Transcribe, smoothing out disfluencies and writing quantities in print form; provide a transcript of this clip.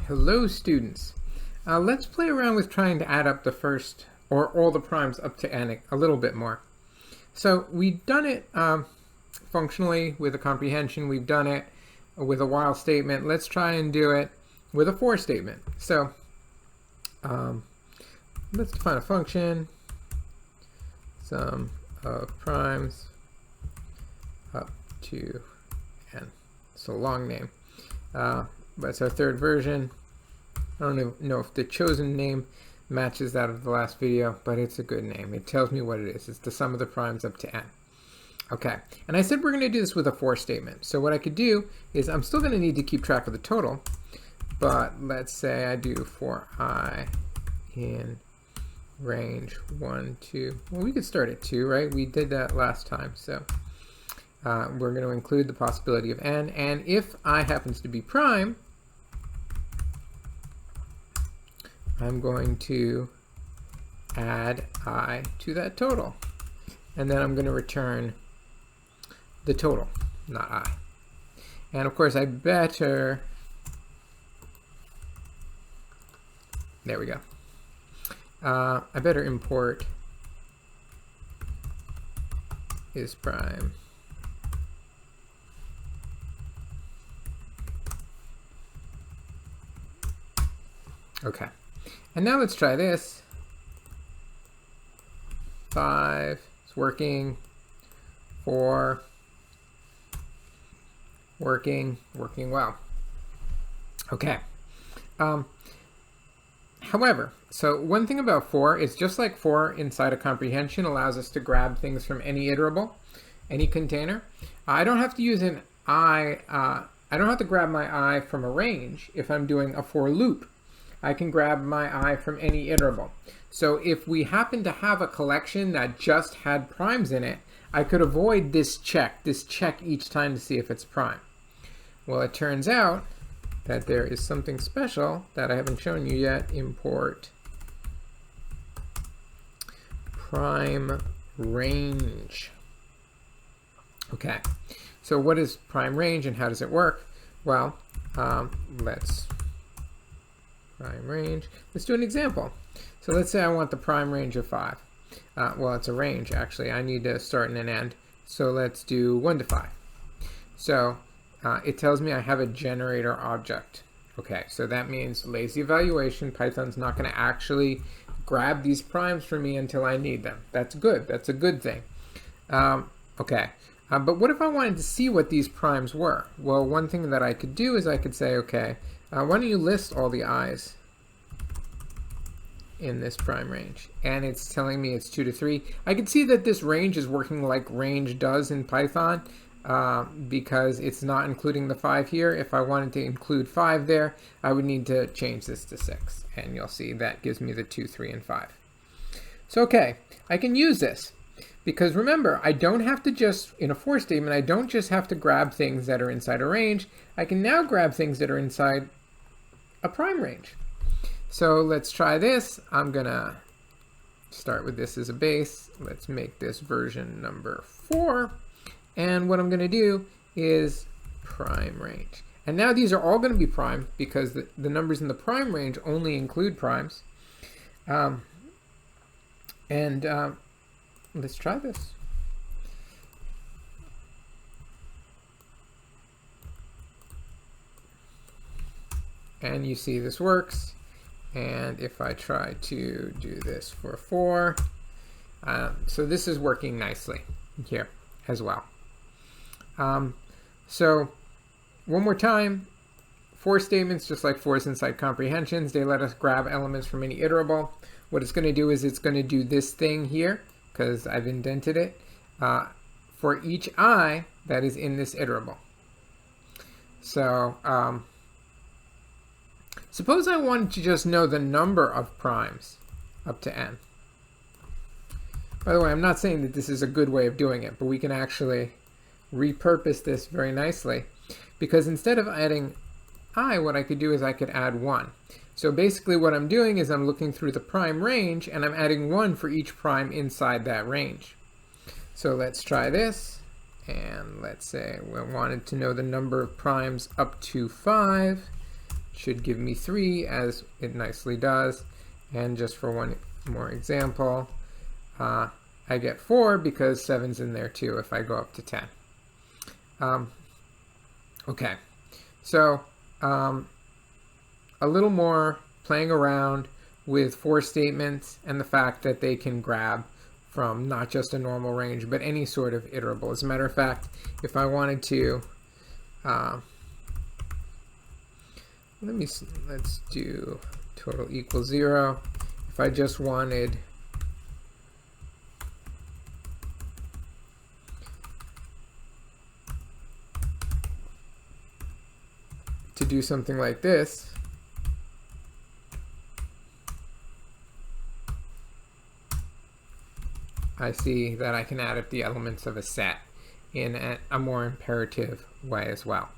Hello students. Let's play around with trying to add up the first or all the primes up to n a little bit more. So we've done it functionally with a comprehension. We've done it with a while statement. Let's try and do it with a for statement. So let's define a function, sum of primes up to n. It's a long name. But it's our third version. I don't know if the chosen name matches that of the last video, but it's a good name. It tells me what it is. It's the sum of the primes up to n. Okay, and I said we're going to do this with a for statement. So what I could do is I'm still going to need to keep track of the total, but let's say I do for I in range 1, 2. Well, we could start at 2, right? We did that last time, so we're going to include the possibility of n, and if I happens to be prime, I'm going to add I to that total, and then I'm going to return the total, not I. And of course I better, there we go, I better import is prime okay. And now let's try this. 5, it's working. 4, working well. Okay. However, so one thing about for is just like for inside a comprehension allows us to grab things from any iterable, any container. I don't have to use an I don't have to grab my I from a range if I'm doing a for loop. I can grab my I from any iterable. So if we happen to have a collection that just had primes in it, I could avoid this check each time to see if it's prime. Well, it turns out that there is something special that I haven't shown you yet. Import prime range. Okay, so what is prime range and how does it work? Well, let's prime range. Let's do an example. So let's say I want the prime range of 5. Well, it's a range actually. I need to start and an end. So let's do 1 to 5. So it tells me I have a generator object. Okay, so that means lazy evaluation. Python's not going to actually grab these primes for me until I need them. That's good. That's a good thing. Okay. But what if I wanted to see what these primes were? Well, one thing that I could do is I could say, okay, why don't you list all the i's in this prime range? And it's telling me it's 2 to 3. I can see that this range is working like range does in Python because it's not including the 5 here. If I wanted to include 5 there, I would need to change this to 6. And you'll see that gives me the 2, 3, and 5. So okay, I can use this. Because remember, I don't have to just, in a for statement, I don't just have to grab things that are inside a range. I can now grab things that are inside a prime range. So let's try this. I'm going to start with this as a base. Let's make this version number 4. And what I'm going to do is prime range. And now these are all going to be prime because the numbers in the prime range only include primes. Let's try this. And you see this works. And if I try to do this for 4, so this is working nicely here as well. So one more time, for statements, just like fors inside comprehensions, they let us grab elements from any iterable. What it's going to do is it's going to do this thing here, because I've indented it, for each I that is in this iterable. So suppose I wanted to just know the number of primes up to n. By the way, I'm not saying that this is a good way of doing it, but we can actually repurpose this very nicely, because instead of adding I, what I could do is I could add 1. So basically what I'm doing is I'm looking through the prime range and I'm adding 1 for each prime inside that range. So let's try this, and let's say we wanted to know the number of primes up to 5. should give me 3, as it nicely does. And just for one more example, I get 4 because 7's in there too if I go up to 10. Okay, so a little more playing around with for statements and the fact that they can grab from not just a normal range, but any sort of iterable. As a matter of fact, if I wanted to, let's do total equals 0. If I just wanted to do something like this, I see that I can add up the elements of a set in a more imperative way as well.